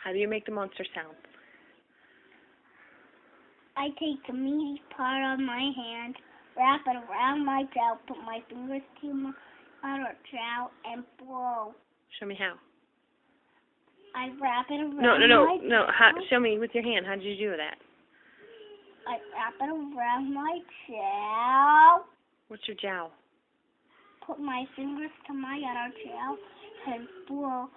How do you make the monster sound? I take the meaty part of my hand, wrap it around my jowl, put my fingers to my outer jowl, and blow. Show me how. I wrap it around No. my How, jowl. show me with your hand. How did you do that? I wrap it around my jowl, What's your jowl? put my fingers to my outer jowl, and blow.